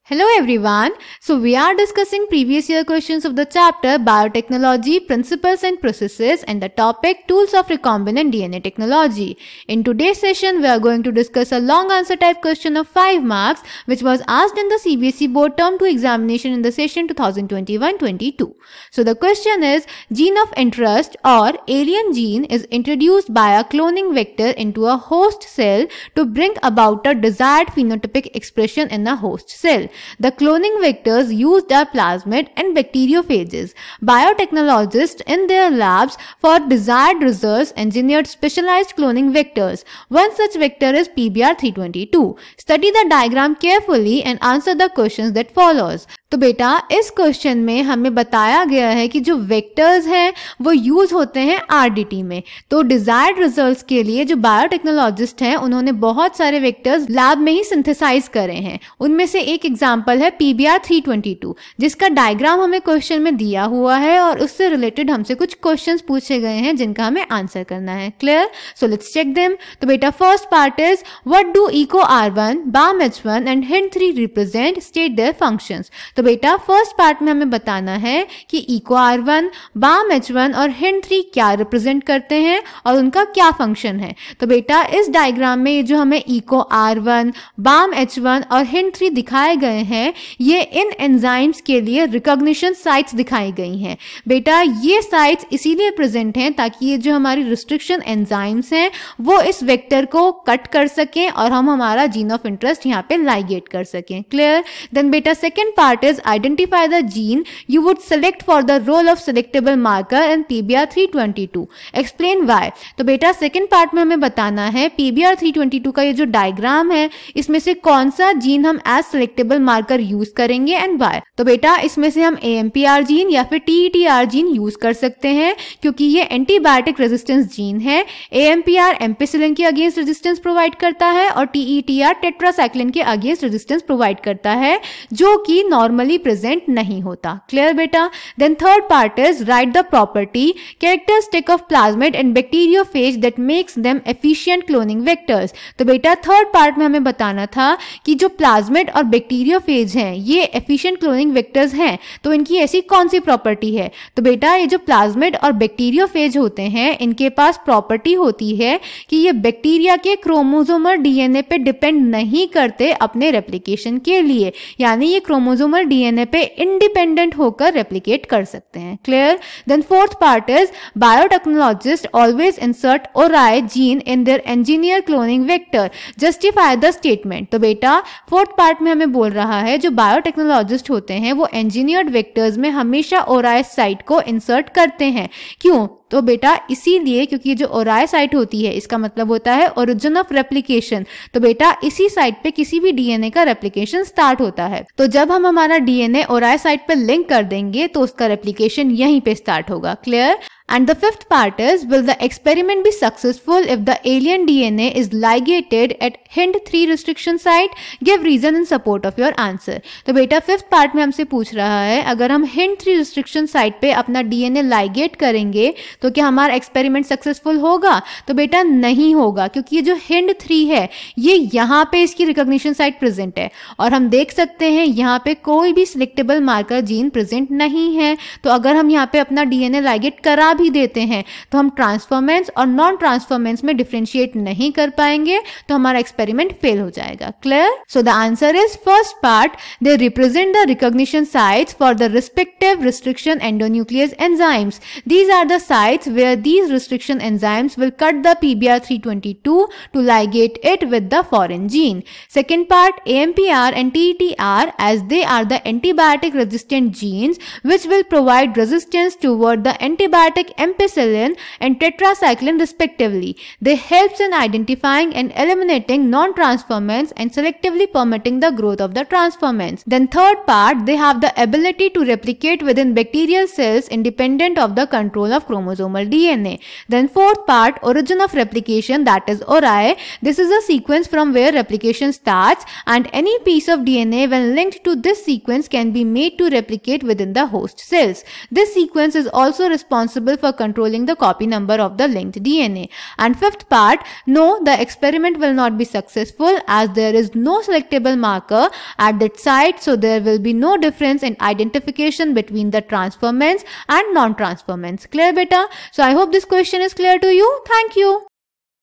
Hello everyone. So we are discussing previous year questions of the chapter Biotechnology, Principles and Processes and the topic Tools of Recombinant DNA Technology. In today's session, we are going to discuss a long answer type question of 5 marks which was asked in the CBSE board term 2 examination in the session 2021-22. So the question is, gene of interest or alien gene is introduced by a cloning vector into a host cell to bring about a desired phenotypic expression in a host cell. The cloning vectors used are plasmid and bacteriophages. Biotechnologists in their labs for desired results engineered specialized cloning vectors. One such vector is PBr322. Study the diagram carefully and answer the questions that follows. तो बेटा इस question में हमें बताया गया है कि जो वेक्टर्स हैं वो यूज होते हैं आरडीटी में। तो डिजायर्ड रिजल्ट्स के लिए जो बायोटेक्नोलॉजिस्ट हैं उन्होंने बहुत सारे वेक्टर्स लैब में ही सिंथेसाइज करे हैं। उनमें से एक एग्जांपल है PBr322 जिसका डायग्राम हमें क्वेश्चन में दिया हुआ है और उससे रिलेटेड हमसे कुछ क्वेश्चंस पूछे गए हैं जिनका हमें आंसर करना है। Clear? So let's check them. तो बेटा first part is what do EcoR1, BAM-H1 and HindIII represent, state their functions. तो बेटा फर्स्ट पार्ट में हमें बताना है कि EcoR1, BAM-H1 और HindIII क्या रिप्रेजेंट करते हैं और उनका क्या फंक्शन है। तो बेटा इस डायग्राम में ये जो हमें EcoR1, BAM-H1 और HindIII दिखाए गए हैं ये इन एंजाइम्स के लिए रिकॉग्निशन साइट्स दिखाई गई हैं। बेटा ये साइट्स इसीलिए प्रेजेंट हैं ताकि ये जो हमारी रिस्ट्रिक्शन एंजाइम्स हैं वो इस वेक्टर को कट कर सकें और हम हमारा जीन ऑफ इंटरेस्ट यहाँ पे लाइगेट कर सकें। क्लियर? देन बेटा second part is identify the gene you would select for the role of selectable marker in PBr322. Explain why. तो बेटा सेकेंड पार्ट में हमें बताना है PBr322 का ये जो डायग्राम है इसमें से कौन सा जीन हम एज सेलेक्टेबल मार्कर यूज करेंगे एंड वाई। तो बेटा इसमें से हम AMPR जीन या फिर TETR जीन यूज कर सकते हैं क्योंकि ये एंटीबायोटिक रेजिस्टेंस जीन है। AMPR एम्पिसिलिन के अगेंस्ट रेजिस्टेंस प्रोवाइड करता है और TETR टेट्रासाइक्लिन के अगेंस्ट रेजिस्टेंस प्रोवाइड करता है जो कि नॉर्मली प्रेजेंट नहीं होता। क्लियर बेटा? Then third part is write the property characteristic of plasmid and bacteriophage that makes them efficient cloning vectors. तो बेटा थर्ड पार्ट में हमें बताना था कि जो प्लाज्मिड और बैक्टीरियोफेज हैं ये एफिशिएंट क्लोनिंग वेक्टर्स हैं तो इनकी ऐसी कौन सी प्रॉपर्टी है। तो बेटा ये जो प्लाज्मिड और बैक्टीरियोफेज होते हैं इनके पास प्रॉपर्टी होती है कि ये बैक्टीरिया के क्रोमोसोमल डीएनए पे डिपेंड नहीं करते अपने रेप्लिकेशन के लिए, यानी ये क्रोमोसोमल डीएनए पे इंडिपेंडेंट होकर रेप्लिकेट कर सकते हैं। Clear? Then fourth part is biotechnologist always insert ori gene in their engineer cloning vector, justify the statement. तो बेटा फोर्थ पार्ट में हमें बोल रहा है जो बायोटेक्नोलॉजिस्ट होते हैं वो इंजीनियर्ड वेक्टर्स में हमेशा ओराई साइट को इंसर्ट करते हैं। क्यों? तो बेटा इसीलिए क्योंकि जो ओराई साइट होती है इसका मतलब होता है ओरिजिन ऑफ रेप्लिकेशन। तो बेटा इसी साइट पे किसी भी डीएनए का रेप्लिकेशन स्टार्ट होता है। तो जब हम हमारा डीएनए ओराई साइट पे लिंक कर देंगे तो उसका रेप्लिकेशन यहीं पे स्टार्ट होगा। Clear? And the fifth part is, will the experiment be successful if the alien DNA is ligated at HindIII restriction site? Give reason in support of your answer. तो बेटा fifth part में हमसे पूछ रहा है अगर हम HindIII restriction site पे अपना DNA ligate करेंगे तो क्या हमारा एक्सपेरिमेंट सक्सेसफुल होगा? तो बेटा नहीं होगा क्योंकि ये जो HindIII है ये यहाँ पे इसकी रिकॉग्निशन साइट प्रेजेंट है और हम देख सकते हैं यहाँ पे कोई भी सिलेक्टेबल मार्कर जीन प्रेजेंट नहीं है। तो अगर हम यहाँ पे अपना DNA लाइगेट करा भी देते हैं तो हम ट्रांसफॉर्मेंस और नॉन ट्रांसफॉर्मेंस में डिफरेंशिएट नहीं कर पाएंगे तो हमारा एक्सपेरिमेंट फेल हो जाएगा। Clear? So the answer is first part, they represent the recognition sites for the respective restriction endonuclease enzymes. These are the sites where these restriction enzymes will cut the PBr322 to ligate it with the foreign gene. Second part, AMPR and TETR as they are the antibiotic resistant genes which will provide resistance toward the antibiotic ampicillin and tetracycline respectively. They helps in identifying and eliminating non-transformants and selectively permitting the growth of the transformants. Then third part, they have the ability to replicate within bacterial cells independent of the control of chromosomal DNA. Then fourth part, origin of replication, that is ORI. This is a sequence from where replication starts and any piece of DNA when linked to this sequence can be made to replicate within the host cells. This sequence is also responsible for controlling the copy number of the linked DNA. And fifth part, no, the experiment will not be successful as there is no selectable marker at that site, so there will be no difference in identification between the transferments and non-transferments. Clear beta? So I hope this question is clear to you. Thank you.